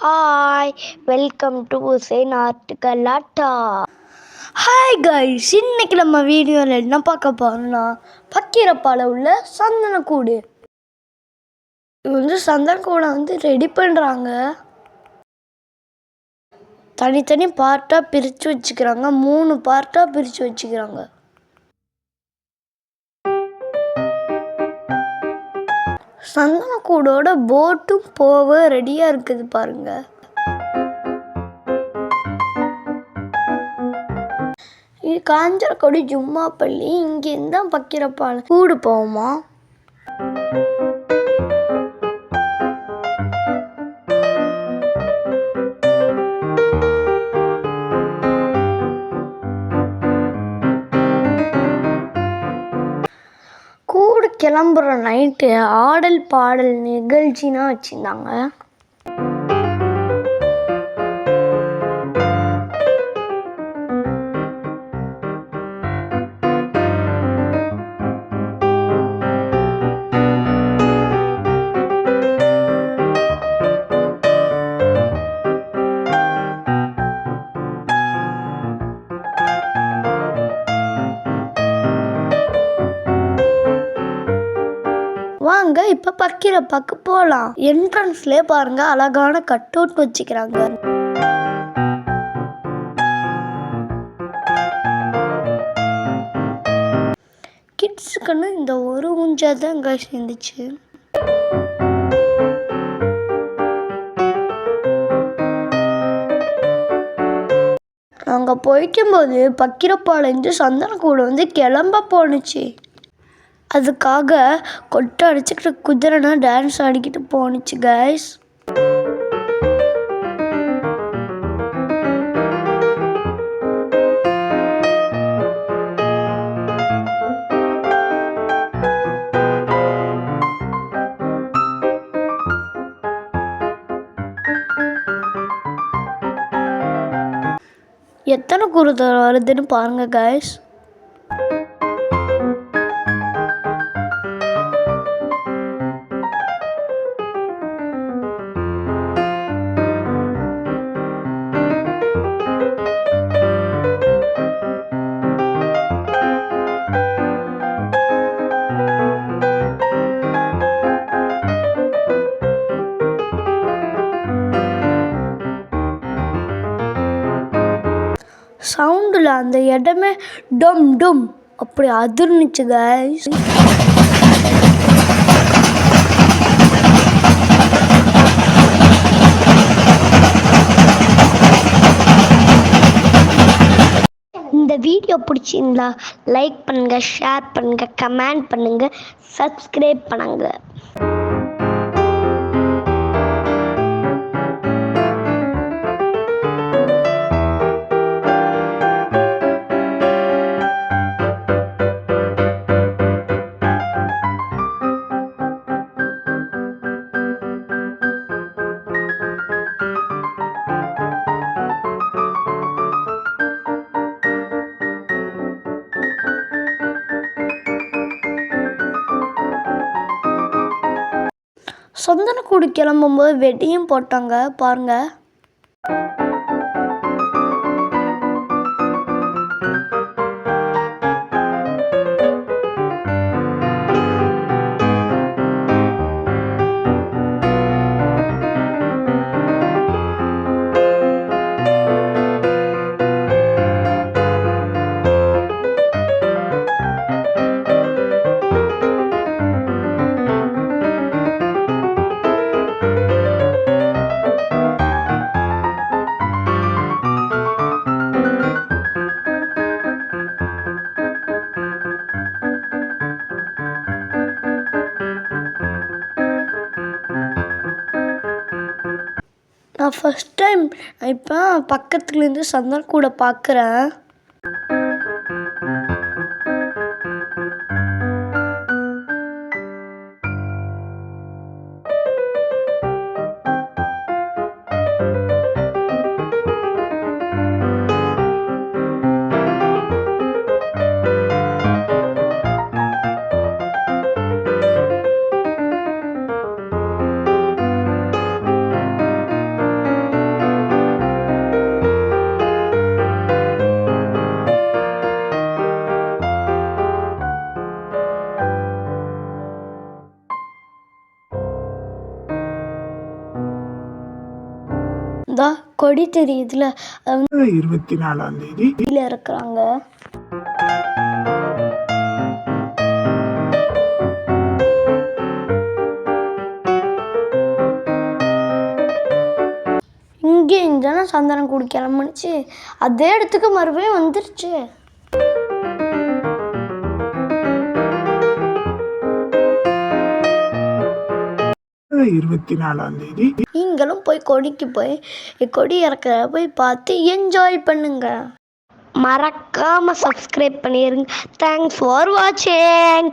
Hi, welcome to Hussain ஆர்ட்டுகலாட்டா. Hi guys, இன்னைக்கு நம்ம வீடியோவில் என்ன பார்க்க போகிறோம்னா பக்கீரப்பால உள்ள சந்தனக்கூடு. இது சந்தனக்கூடை ரெடி பண்ணுறாங்க. தனித்தனி பார்ட்டாக பிரித்து வச்சுக்கிறாங்க. 3 பார்ட்டாக பிரித்து வச்சுக்கிறாங்க. சந்தனக்கூடோட போட்டும் போக ரெடியாக இருக்குது பாருங்க. இது காஞ்சரக்கொடி ஜும்மாப்பள்ளி. இங்கேருந்து தான் பக்கீரப்பால கூடு போகுமா. கூடு கிளம்புற நைட்டு ஆடல் பாடல் நிகழ்ச்சினா வச்சுருந்தாங்க. வாங்க இப்போ பக்கீரப்பாக்கு போகலாம். என்ட்ரன்ஸ்லேயே பாருங்க, அழகான கட் அவுட் வச்சுக்கிறாங்க. கிட்ஸுக்குன்னு இந்த ஒரு ஊஞ்சல் தான் இங்கே சேர்ந்துச்சு. அங்கே போய்க்கும்போது பக்கீரப்பாலேருந்து சந்தனக்கூடு கிளம்ப போணுச்சு. அதுக்காக கொட்டை அடிச்சுக்கிட்டு குதிரைனா டான்ஸ் ஆடிக்கிட்டு போணுச்சு கைஸ். எத்தனை குருதை வருதுன்னு பாருங்க கைஸ். சவுண்டில் அந்த இடமே டம் டம் அப்படி அதிர்ந்துச்சு கைஸ். இந்த வீடியோ பிடிச்சிருந்தா லைக் பண்ணுங்க, ஷேர் பண்ணுங்க, கமெண்ட் பண்ணுங்க, சப்ஸ்கிரைப் பண்ணுங்க. சந்தனக்கூடு கிளம்பும்போது வெடியும் போட்டாங்க பாருங்க. நான் ஃபஸ்ட் டைம் இப்போ பக்கத்துலேருந்து சந்தனக்கூடை பார்க்குறேன். இந்த கொடி தெரியுதுல, 24ஆம் தேதி கீழே இருக்கிறாங்க. இங்கே இருந்தானே சந்தனம் கூடி கிளம்புனுச்சு, அதே இடத்துக்கு மறுபடியும் வந்துருச்சு. ஜூலை 24ஆம் தேதி நீங்களும் போய் கொடிக்கு போய் கொடி இறக்க போய் பார்த்து என்ஜாய் பண்ணுங்க. மறக்காம சப்ஸ்கிரைப் பண்ணிருங்க. தேங்க்ஸ் ஃபார் வாட்சிங்.